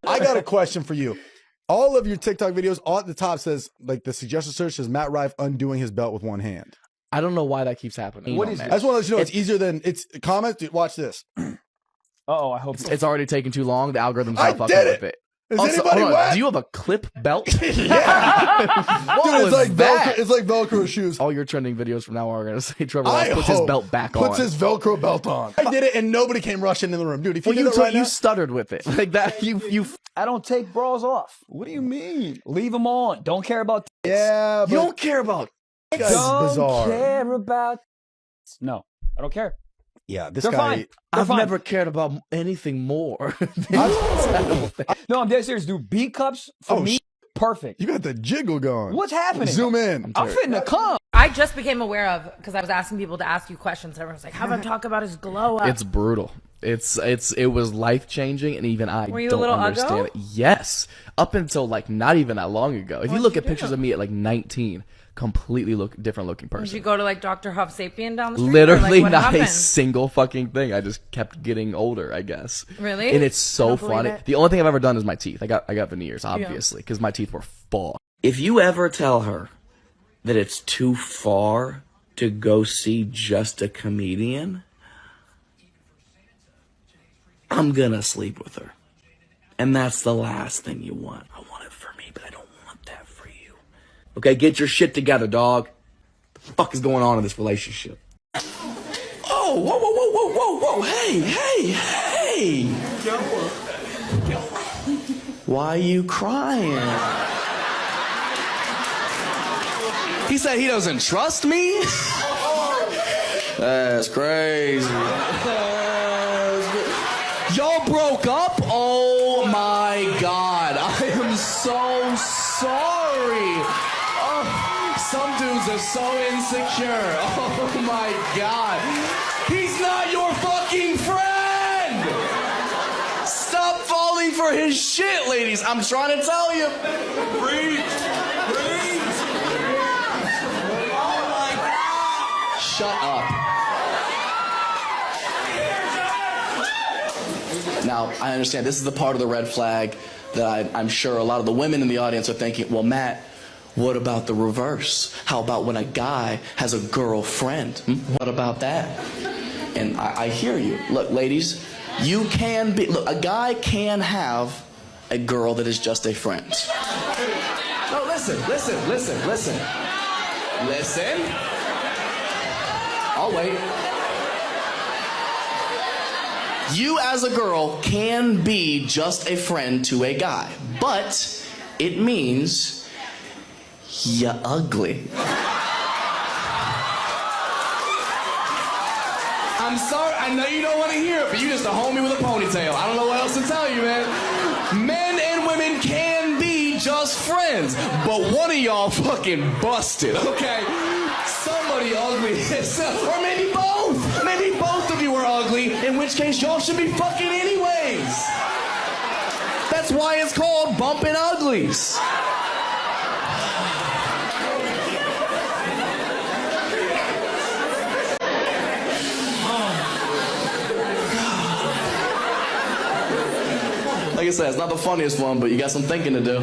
I got a question for you. All of your TikTok videos, all at the top says, like the suggested search says Matt Rife undoing his belt with one hand. I don't know why that keeps happening. What is it? I just want to let you know it's easier than it's comments. Dude, watch this. Uh-oh, I hope it's already taken too long. The algorithm's I not fucking did with it. Is Also, anybody hold on, wet? do you have a clip belt? Yeah. What Dude, was that? It's like Velcro shoes. All your trending videos from now on are going to say Trevor Lawrence puts his belt back on. Puts his Velcro belt on. I did it and nobody came rushing in the room. Dude, if you did it right now, you stuttered with it. Like that, I don't take bras off. What do you mean? Leave them on. Don't care about Yeah, but you don't care about this guy's don't bizarre. care about No, I don't care. Yeah, this They're guy. fine. I've fine. never cared about anything more. No, I'm dead serious, dude. B cups for me, perfect. You got the jiggle going. What's happening? Zoom in. I'm fitting to come. I just became aware of, because I was asking people to ask you questions. Everyone's like, have him talk about his glow up. It's brutal. It was life changing, and even I Were you a don't little understand uggo? it. Yes, up until like not even that long ago. If you look at pictures of me at like 19, completely different looking person. Did you go to like Dr. Huff Sapien down the street? Literally or, like, what not happened? a single fucking thing. I just kept getting older, I guess. Really? And it's I so don't believe funny. it. The only thing I've ever done is my teeth. I got veneers, obviously, because my teeth were full. If you ever tell her that it's too far to go see just a comedian, I'm gonna sleep with her. And that's the last thing you want. I want it for me, but I don't want that for you. Okay, get your shit together, dog. What the fuck is going on in this relationship? Oh, whoa, whoa, whoa, whoa, whoa, whoa. Hey, hey, hey. Why are you crying? He said he doesn't trust me? That's crazy. Y'all broke up? Oh my God. I am so sorry. Oh, some dudes are so insecure. Oh my God. He's not your fucking friend. Stop falling for his shit, ladies. I'm trying to tell you. Breathe. Breathe. Oh my God. Shut up. Now, I understand this is the part of the red flag that I'm sure a lot of the women in the audience are thinking, well, Matt, what about the reverse? How about when a guy has a girlfriend? What about that? And I hear you. Look, ladies, you can be, look, a guy can have a girl that is just a friend. No, listen. Listen. I'll wait. You as a girl can be just a friend to a guy, but it means you're ugly. I'm sorry, I know you don't want to hear it, but you just a homie with a ponytail. I don't know what else to tell you, man. Men and women can be just friends, but one of y'all fucking busted, okay? Somebody ugly, or maybe both. Maybe both of you are ugly, in which case y'all should be fucking anyways. That's why it's called bumping uglies. Like I said, it's not the funniest one, but you got some thinking to do.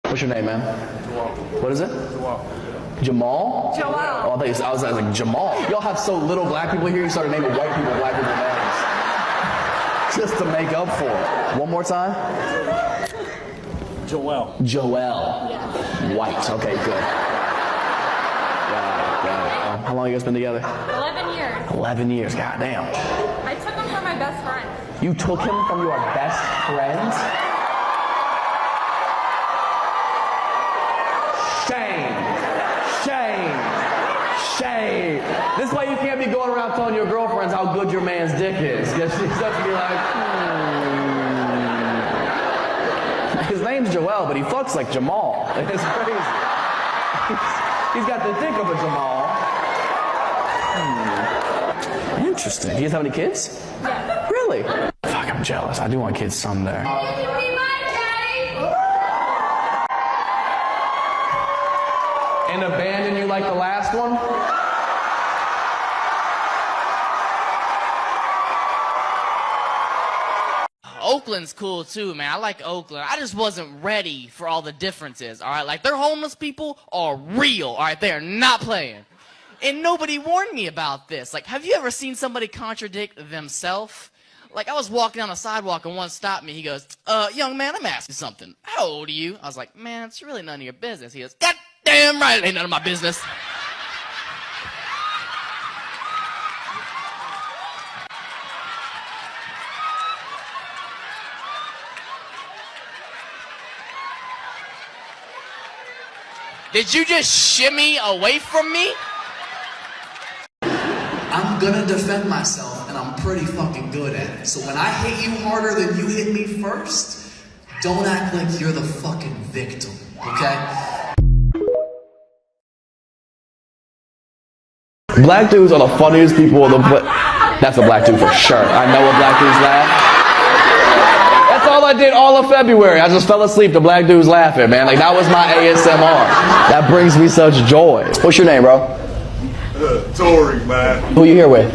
What's your name, man? What is it? Jamal? Joel. Oh, I was like Jamal. Y'all have so little black people here, you started naming white people black people's names. Just to make up for it. One more time? Joel. White. Okay, good. Got it. How long you guys been together? 11 years. 11 years. God damn. I took him from my best friend. You took him from your best friend? Shame. This is why you can't be going around telling your girlfriends how good your man's dick is. Because she's going to be like, His name's Joel, but he fucks like Jamal. It's crazy. He's got the dick of a Jamal. Interesting. Do you guys have any kids? Yeah. Really? Fuck, I'm jealous. I do want kids someday. And abandon you like the last one? Oakland's cool too, man. I like Oakland. I just wasn't ready for all the differences, all right? Like, their homeless people are real, all right? They are not playing. And nobody warned me about this. Like, have you ever seen somebody contradict themselves? Like, I was walking down the sidewalk and one stopped me. He goes, young man, I'm asking something. How old are you? I was like, man, it's really none of your business. He goes, God damn right, it ain't none of my business. Did you just shimmy away from me? I'm gonna defend myself, and I'm pretty fucking good at it. So when I hit you harder than you hit me first, don't act like you're the fucking victim, okay? Black dudes are the funniest people in the That's a black dude for sure. I know what black dudes laugh. That's all I did all of February. I just fell asleep to black dudes laughing, man. Like, that was my ASMR. That brings me such joy. What's your name, bro? Tory, man. Who you here with?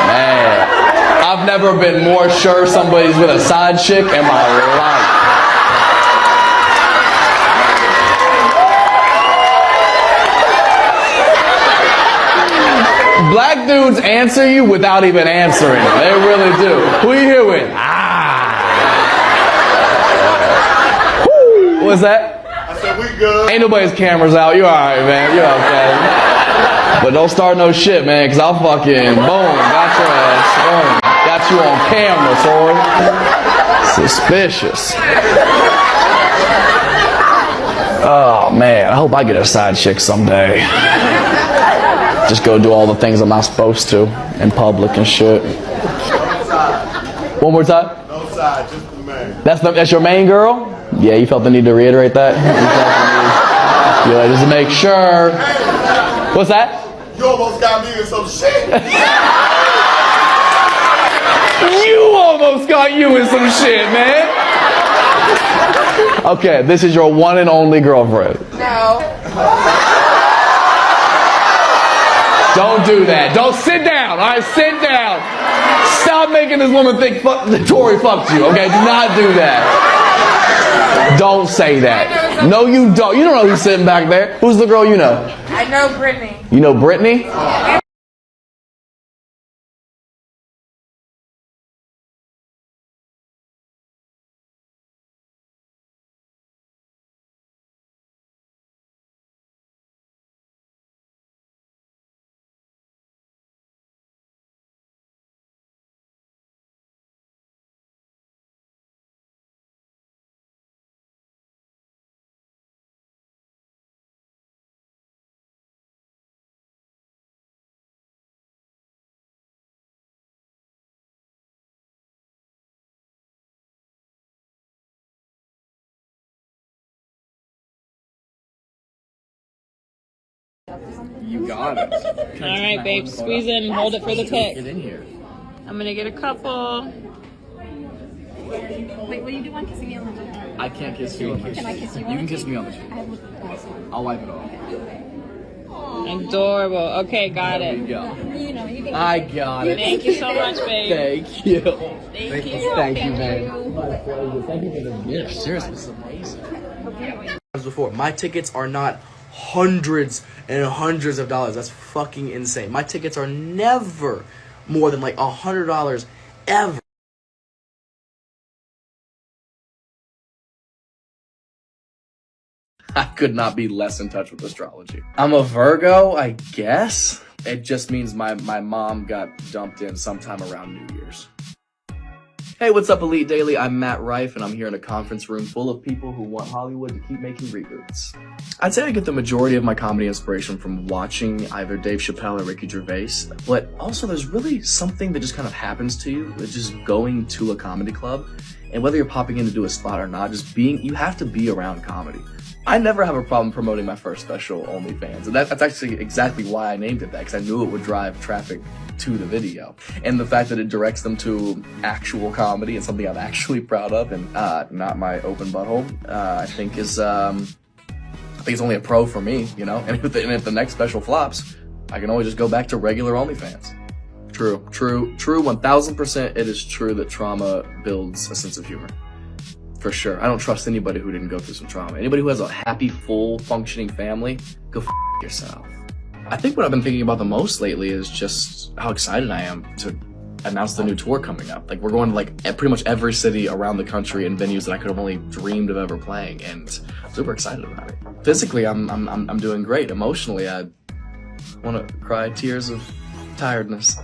Man, I've never been more sure somebody's with a side chick in my life. Black dudes answer you without even answering. They really do. Who are you here with? What's that? I said, we good. Ain't nobody's cameras out. You alright, man. You okay. But don't start no shit, man, because I'll fucking, boom, got your ass. Boom. Got you on camera, sorry. Suspicious. Oh, man. I hope I get a side chick someday. Just go do all the things I'm not supposed to in public and shit. One more time? No side, just the man. That's your main girl? Yeah, you felt the need to reiterate that? Yeah, just to make sure. What's that? You almost got me in some shit. You almost got you in some shit, man. Okay, this is your one and only girlfriend. No. Don't do that. Don't sit down. All right, sit down. Stop making this woman think Tori fucked you. Okay, do not do that. Don't say that. No, you don't. You don't know who's sitting back there. Who's the girl you know? I know Brittany. You know Brittany? You got it. All right, babe, squeeze in and hold it for the pic. Get in here. I'm gonna get a couple. Wait, will you do one kissing me on the cheek? I can't kiss you on the cheek. Can I kiss you on You the can kiss cheek? me on the cheek. I have lip gloss on. I'll wipe it off. Adorable. Okay, got There you it. go. You know, you can. I got it. Thank you so much, babe. Thank you. Thank you. Thank you, man. My pleasure. Thank you for the gift. Seriously, this is amazing. As before, my tickets are not hundreds and hundreds of dollars. That's fucking insane. My tickets are never more than like $100 ever. I could not be less in touch with astrology. I'm a Virgo, I guess. It just means my mom got dumped in sometime around New Year's. Hey, what's up, Elite Daily? I'm Matt Rife, and I'm here in a conference room full of people who want Hollywood to keep making reboots. I'd say I get the majority of my comedy inspiration from watching either Dave Chappelle or Ricky Gervais, but also there's really something that just kind of happens to you, it's just going to a comedy club, and whether you're popping in to do a spot or not, just being, you have to be around comedy. I never have a problem promoting my first special, OnlyFans. And that's actually exactly why I named it that, because I knew it would drive traffic to the video. And the fact that it directs them to actual comedy and something I'm actually proud of and not my open butthole, I think is, I think it's only a pro for me, you know? And if the next special flops, I can always just go back to regular OnlyFans. True, 1000% it is true that trauma builds a sense of humor. For sure. I don't trust anybody who didn't go through some trauma. Anybody who has a happy, full, functioning family, go f yourself. I think what I've been thinking about the most lately is just how excited I am to announce the new tour coming up. Like, we're going to like pretty much every city around the country in venues that I could have only dreamed of ever playing, and I'm super excited about it. Physically, I'm doing great. Emotionally, I want to cry tears of tiredness.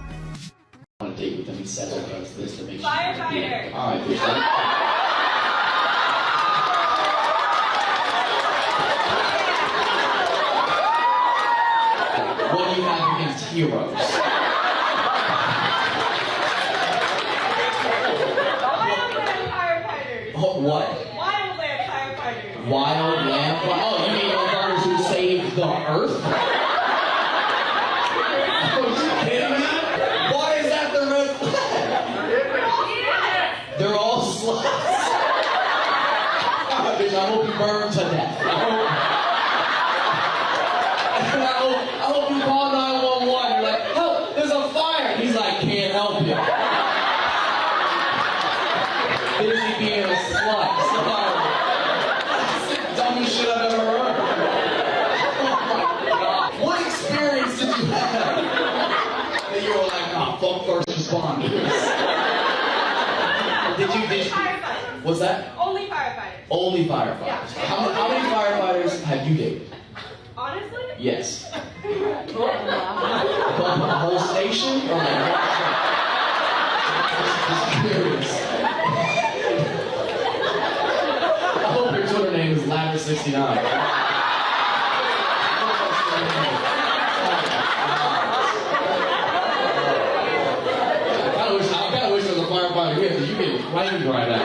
On a date with him, he says or does this to make Firefighter. All right, there's that. What do you have against heroes? Wildland firefighters. Oh, what? Wildland firefighters. Wild lamb? Oh, you mean motherfuckers who saved the earth? Are you kidding me? Why is that the red flag? They're all sluts. Oh, bitch, I hope you burn to death. I hope you call 911. You're like, help, there's a fire. He's like, can't help you. Busy being a slut. Sorry. That's the dumbest shit I've ever heard. Oh my God. What experience did you have that you were like, nah, fuck first responders? Did you? Firefighters. What's that? Only firefighters. Only firefighters. Yeah. How many firefighters have you dated? Honestly? Yes. The whole station? Or like just curious. I hope your Twitter name is Ladder69. I kinda wish there was a firefighter here, because you get flamed right now.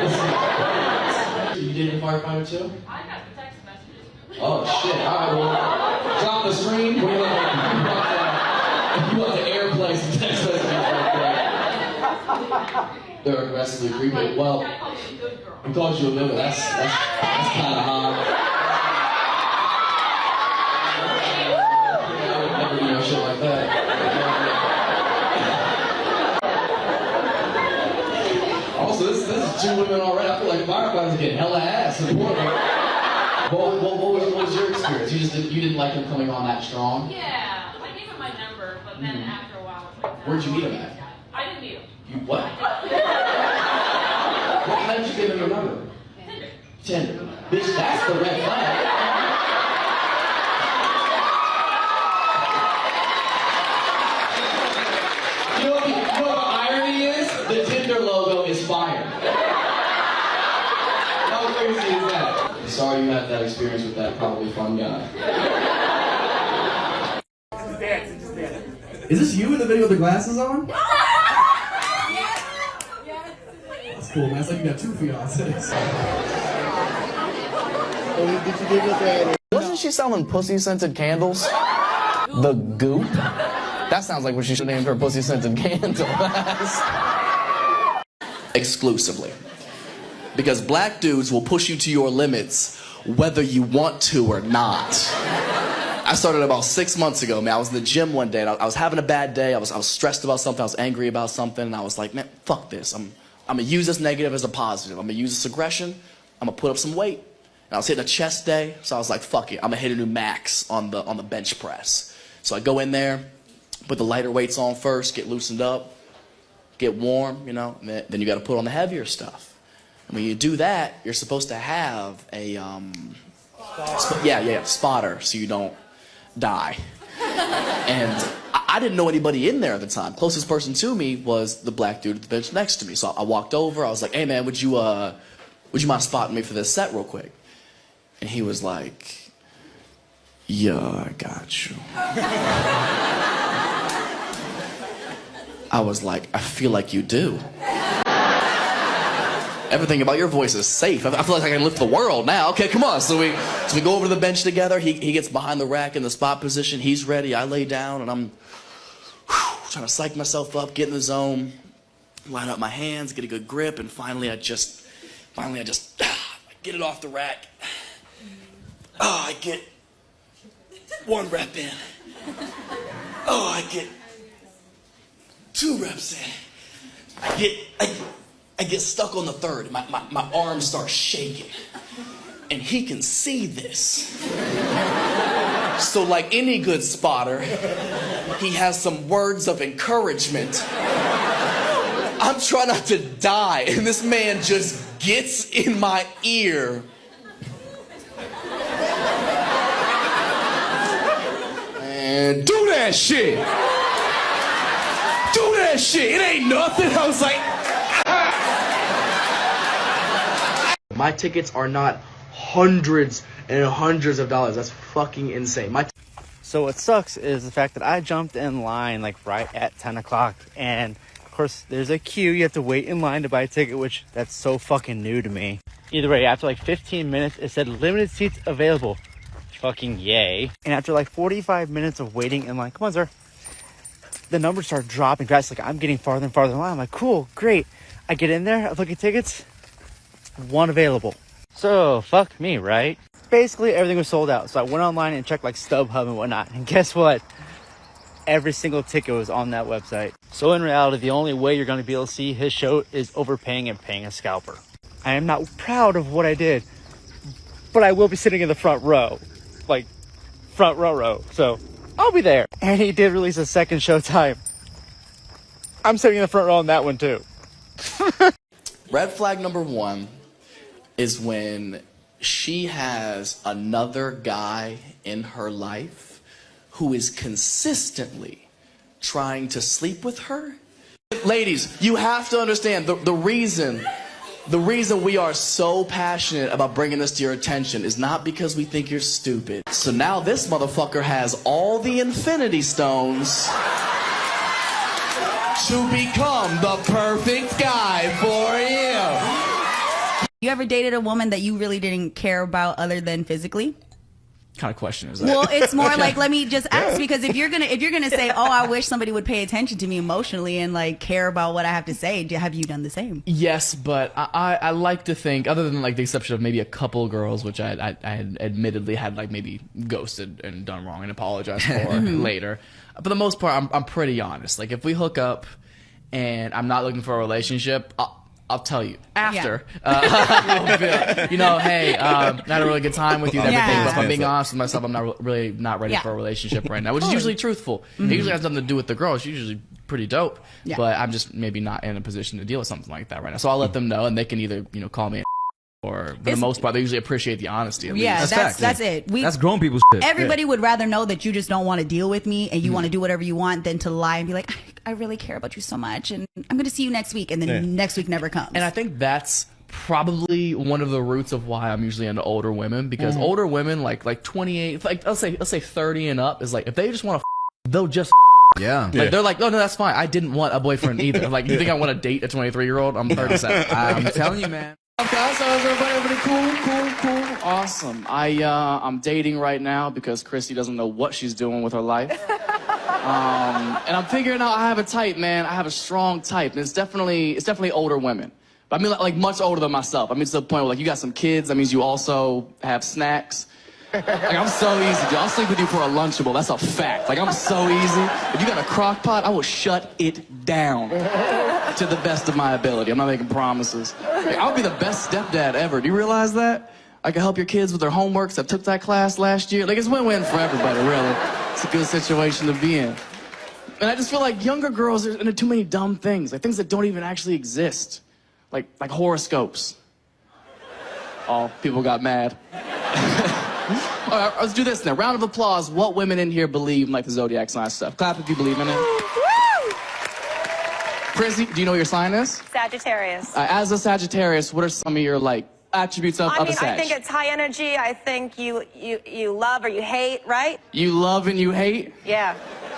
You dated a firefighter too? I got the text messages. Oh shit, alright, well, drop the screen. What do you want to airplay some text messages right there? They're aggressively creepy. Well, I called you a good girl. he called you a little, that's kind of hot. I would never do no shit like that. Also, this is 2 women already. I feel like firefighters are getting hella ass. What was your experience? You didn't like him coming on that strong? Yeah, I gave him my number, but then after a while, I was like, Where'd you meet him at? I didn't meet him. You what? How did you give him your number? Tinder. Bitch, that's the red flag. You know what the irony is? The Tinder logo is fire. How crazy is that? I'm sorry you had that experience with that probably fun guy. Is this you in the video with the glasses on? That's cool, man. It's like you got 2 fiancés. Wasn't she selling pussy-scented candles? The Goop? That sounds like what she should name her pussy-scented candle as. Exclusively. Because black dudes will push you to your limits whether you want to or not. I started about 6 months ago, man. I was in the gym one day and I was having a bad day. I was stressed about something. I was angry about something. And I was like, man, fuck this. I'm gonna use this negative as a positive. I'm gonna use this aggression. I'm gonna put up some weight. And I was hitting a chest day, so I was like, fuck it. I'm gonna hit a new max on the bench press. So I go in there, put the lighter weights on first, get loosened up, get warm, you know, and then you gotta put on the heavier stuff. And when you do that, you're supposed to have a, spotter, so you don't die. And I didn't know anybody in there at the time. Closest person to me was the black dude at the bench next to me. So I walked over, I was like, hey man, would you mind spotting me for this set real quick? And he was like, yeah, I got you. I was like, I feel like you do. Everything about your voice is safe. I feel like I can lift the world now. Okay, come on. So we go over to the bench together. He gets behind the rack in the spot position. He's ready. I lay down, and I'm trying to psych myself up, get in the zone, line up my hands, get a good grip, and finally I just get it off the rack. Oh, I get 1 rep in. Oh, I get 2 reps in. I get stuck on the 3rd. My arms start shaking. And he can see this. So like any good spotter, he has some words of encouragement. I'm trying not to die, and this man just gets in my ear. And do that shit. Do that shit. It ain't nothing. I was like, my tickets are not hundreds and hundreds of dollars. That's fucking insane. So what sucks is the fact that I jumped in line like right at 10 o'clock. And of course there's a queue. You have to wait in line to buy a ticket, which that's so fucking new to me. Either way, after like 15 minutes, it said limited seats available. Fucking yay. And after like 45 minutes of waiting in line, come on, sir, the numbers start dropping fast. Like I'm getting farther and farther in line. I'm like, cool, great. I get in there, I look at tickets, 1 available. So fuck me, right? Basically everything was sold out. So I went online and checked like StubHub and whatnot. And guess what? Every single ticket was on that website. So in reality, the only way you're going to be able to see his show is overpaying and paying a scalper. I am not proud of what I did, but I will be sitting in the front row. Like front row. So I'll be there. And he did release a second showtime. I'm sitting in the front row on that one too. Red flag number 1 is when she has another guy in her life who is consistently trying to sleep with her. Ladies, you have to understand the reason we are so passionate about bringing this to your attention is not because we think you're stupid. So now this motherfucker has all the infinity stones to become the perfect guy for you. You ever dated a woman that you really didn't care about other than physically? What kind of question is that? Well, it's more like, let me just ask, because if you're gonna say, oh, I wish somebody would pay attention to me emotionally and like care about what I have to say, have you done the same? Yes, but I like to think, other than like the exception of maybe a couple girls, which I had admittedly had like maybe ghosted and done wrong and apologized for later. But for the most part, I'm pretty honest. Like if we hook up and I'm not looking for a relationship, I'll tell you after. I'll be like, you know, hey, I had a really good time with you and everything, but if I'm being honest with myself, I'm not ready for a relationship right now, which is usually truthful. It usually has nothing to do with the girl. It's usually pretty dope, but I'm just maybe not in a position to deal with something like that right now. So I'll let them know, and they can either, you know, call me or for the most part, they usually appreciate the honesty. At least. That's it. That's grown people's shit. Everybody would rather know that you just don't want to deal with me and you want to do whatever you want than to lie and be like, I really care about you so much and I'm going to see you next week, and then next week never comes. And I think that's probably one of the roots of why I'm usually into older women, because older women like 28, like let's say 30 and up is like, if they just want to, they'll just. Yeah. Like, they're like, no, that's fine. I didn't want a boyfriend either. Like, you think I want to date a 23-year-old? I'm 37. I'm telling you, man. Okay, so is everybody cool? Awesome. I'm dating right now because Chrissy doesn't know what she's doing with her life. And I'm figuring out I have a type, man. I have a strong type. And it's definitely older women. But I mean, like much older than myself. I mean, to the point where like you got some kids. That means you also have snacks. Like, I'm so easy, dude. I'll sleep with you for a Lunchable. That's a fact. Like, I'm so easy. If you got a crock pot, I will shut it down to the best of my ability. I'm not making promises. Like, I'll be the best stepdad ever. Do you realize that? I can help your kids with their homeworks. I took that class last year. Like, it's win-win for everybody, really. It's a good situation to be in. And I just feel like younger girls are into too many dumb things. Like, things that don't even actually exist. Like horoscopes. Oh, people got mad. All right, let's do this now. Round of applause. What women in here believe in like the zodiac sign stuff? Clap if you believe in it. Woo! Prissy, do you know what your sign is? Sagittarius. As a Sagittarius, what are some of your like attributes of a Sag? I think it's high energy. I think you love or you hate, right? You love and you hate? Yeah.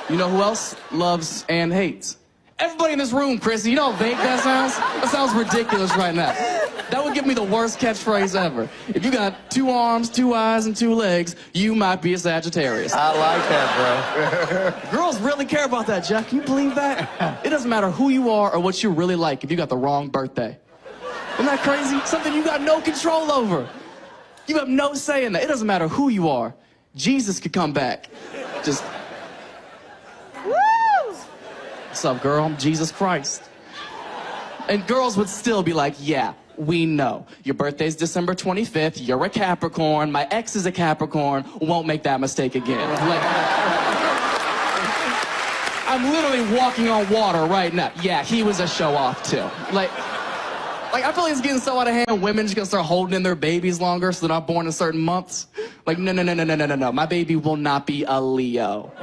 You know who else loves and hates? Everybody in this room, Chrissy. You know how vague that sounds? That sounds ridiculous right now. give me the worst catchphrase ever. If you got 2 arms, 2 eyes, and 2 legs, you might be a Sagittarius. I like that, bro. Girls really care about that, Jeff. Can you believe that? It doesn't matter who you are or what you really like if you got the wrong birthday. Isn't that crazy? Something you got no control over. You have no say in that. It doesn't matter who you are. Jesus could come back. Just... Woo! What's up, girl? I'm Jesus Christ. And girls would still be like, yeah, we know. Your birthday's December 25th. You're a Capricorn. My ex is a Capricorn. Won't make that mistake again. Like, I'm literally walking on water right now. Yeah, he was a show-off, too. Like, I feel like it's getting so out of hand. Women just gonna start holding in their babies longer so they're not born in certain months. Like, no. My baby will not be a Leo.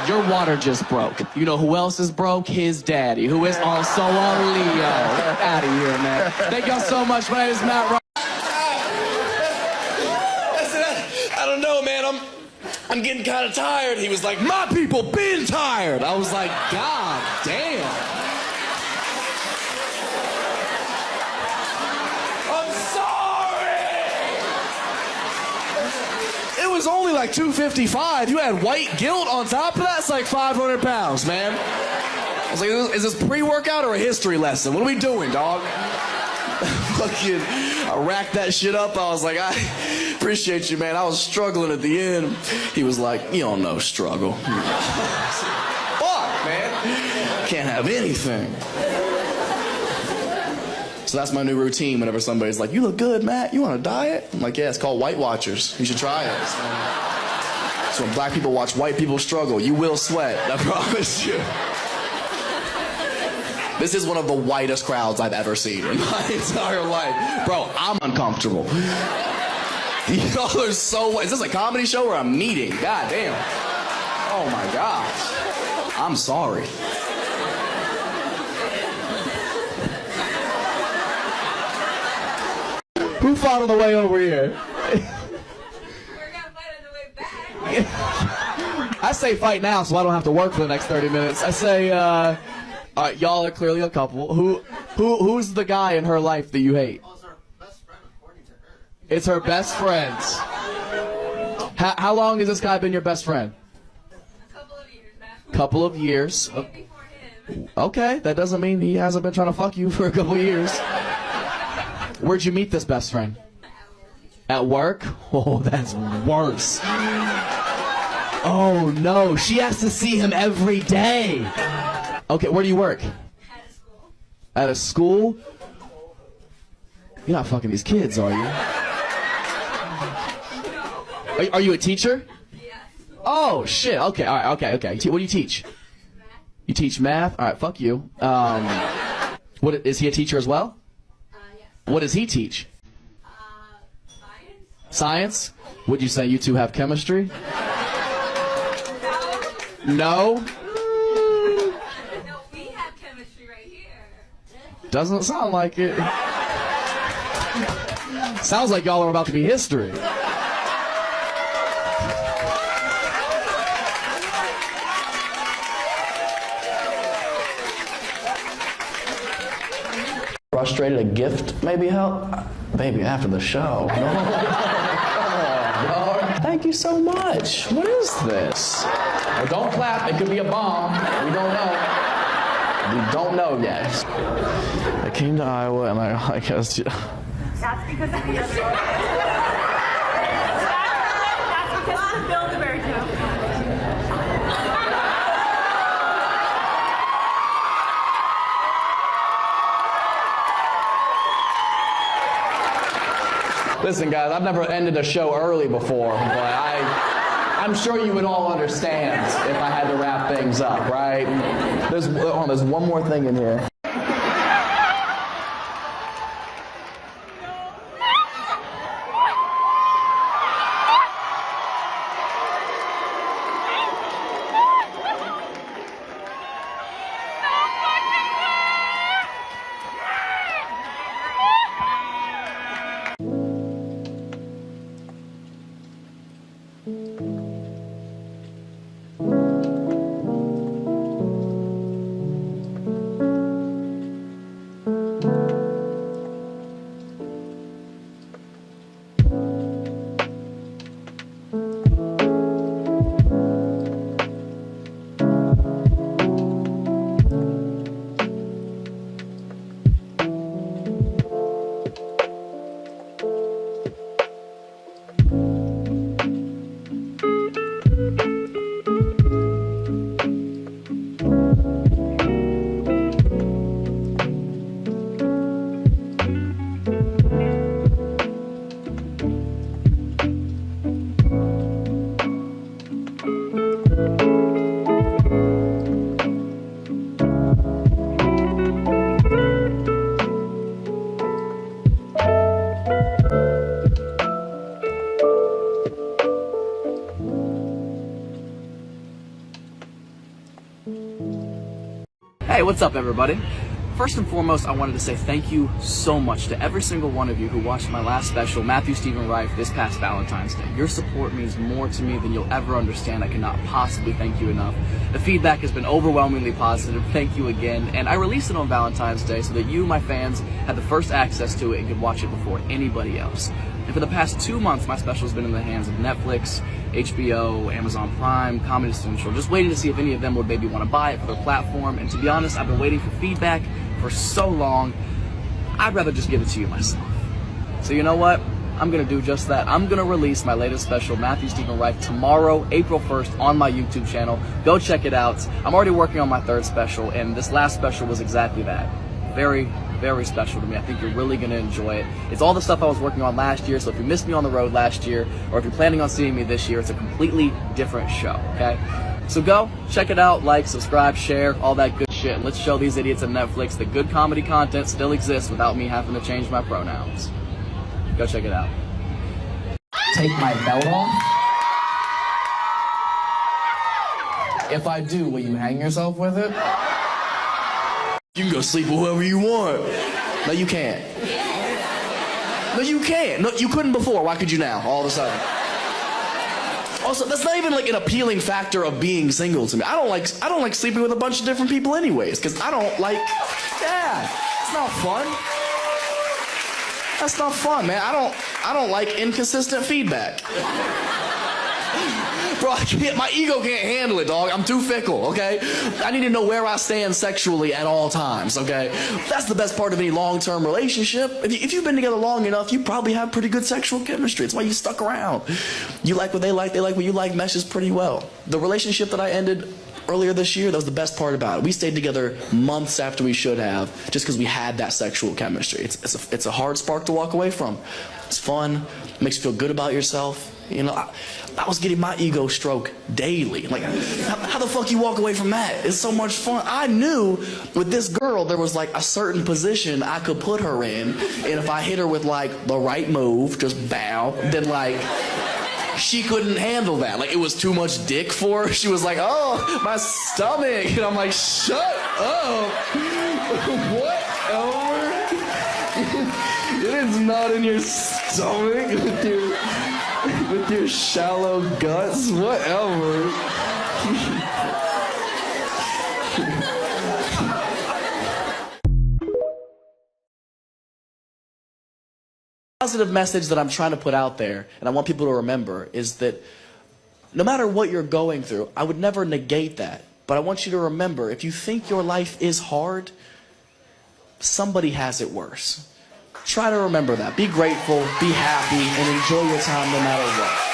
Your water just broke. You know who else is broke? His daddy, who is also a Leo. Get out of here, man. Thank y'all so much. My name is Matt Rife. I don't know, man. I'm getting kind of tired. He was like, my people been tired. I was like, God damn. It was only like 255. You had white guilt on top of that. It's like 500 pounds, man. I was like, is this pre-workout or a history lesson? What are we doing, dog? Fucking, I racked that shit up. I was like, I appreciate you, man. I was struggling at the end. He was like, you don't know struggle. Fuck, man. Can't have anything. So that's my new routine whenever somebody's like, you look good, Matt. You want a diet? I'm like, yeah, it's called White Watchers. You should try it. So when black people watch white people struggle, you will sweat. I promise you. This is one of the whitest crowds I've ever seen in my entire life. Bro, I'm uncomfortable. Y'all are so... Is this a comedy show or a meeting? God damn. Oh my gosh. I'm sorry. Who fought on the way over here? We're gonna fight on the way back. I say fight now so I don't have to work for the next 30 minutes. I say, y'all are clearly a couple. Who's the guy in her life that you hate? Oh, it's her best friend, according to her. It's her best friend. How long has this guy been your best friend? A couple of years now. Couple of years. Before him. Okay, that doesn't mean he hasn't been trying to fuck you for a couple of years. Where'd you meet this best friend? At work? Oh, that's worse. Oh, no. She has to see him every day. Okay, where do you work? At a school. At a school? You're not fucking these kids, are you? Are you a teacher? Yes. Oh, shit. Okay, all right, okay. What do you teach? Math. You teach math? All right, fuck you. What, is he a teacher as well? Yes. What does he teach? Science. Science? Would you say you two have chemistry? No? No, we have chemistry right here. Doesn't sound like it. Sounds like y'all are about to be history. Frustrated, a gift maybe help? Baby, after the show. No. Thank you so much. What is this? Well, don't clap. It could be a bomb. We don't know. We don't know yet. I came to Iowa and I guess... That's because of the other. That's because of the Build-A-Bear joke. Listen, guys, I've never ended a show early before, but I'm sure you would all understand if I had to wrap things up, right? There's one more thing in here. What's up, everybody? First and foremost, I wanted to say thank you so much to every single one of you who watched my last special, Matthew Stephen Rife, this past Valentine's Day. Your support means more to me than you'll ever understand. I cannot possibly thank you enough. The feedback has been overwhelmingly positive. Thank you again. And I released it on Valentine's Day so that you, my fans, had the first access to it and could watch it before anybody else. And for the past 2 months, my special has been in the hands of Netflix, HBO, Amazon Prime, Comedy Central, just waiting to see if any of them would maybe want to buy it for their platform. And to be honest, I've been waiting for feedback for so long, I'd rather just give it to you myself. So you know what? I'm gonna do just that. I'm gonna release my latest special, Matthew Stephen Rife, tomorrow, April 1st, on my YouTube channel. Go check it out. I'm already working on my third special, and this last special was exactly that. Very, very special to me. I think you're really gonna enjoy it. It's all the stuff I was working on last year, so if you missed me on the road last year, or if you're planning on seeing me this year, it's a completely different show, okay? So go, check it out, like, subscribe, share, all that good shit, and let's show these idiots at Netflix that good comedy content still exists without me having to change my pronouns. Go check it out. Take my belt off? If I do, will you hang yourself with it? You can go sleep with whoever you want. No, you can't. No, you can't. No, you couldn't before. Why could you now, all of a sudden? Also, that's not even like an appealing factor of being single to me. I don't like sleeping with a bunch of different people anyways, because I don't like, yeah, it's not fun. That's not fun, man. I don't like inconsistent feedback. Bro, my ego can't handle it, dog. I'm too fickle, okay? I need to know where I stand sexually at all times, okay? That's the best part of any long-term relationship. If you've been together long enough, you probably have pretty good sexual chemistry. It's why you stuck around. You like what they like what you like, meshes pretty well. The relationship that I ended earlier this year, that was the best part about it. We stayed together months after we should have, just because we had that sexual chemistry. It's a hard spark to walk away from. It's fun, makes you feel good about yourself. You know, I was getting my ego stroked daily. Like, how the fuck you walk away from that? It's so much fun. I knew with this girl there was like a certain position I could put her in, and if I hit her with like the right move, just bow, then like she couldn't handle that. Like, it was too much dick for her. She was like, oh, my stomach. And I'm like, shut up. What, Elmer? It is not in your stomach with your shallow guts. Whatever. Positive message that I'm trying to put out there, and I want people to remember, is that no matter what you're going through, I would never negate that. But I want you to remember, if you think your life is hard, somebody has it worse. Try to remember that. Be grateful, be happy, and enjoy your time no matter what.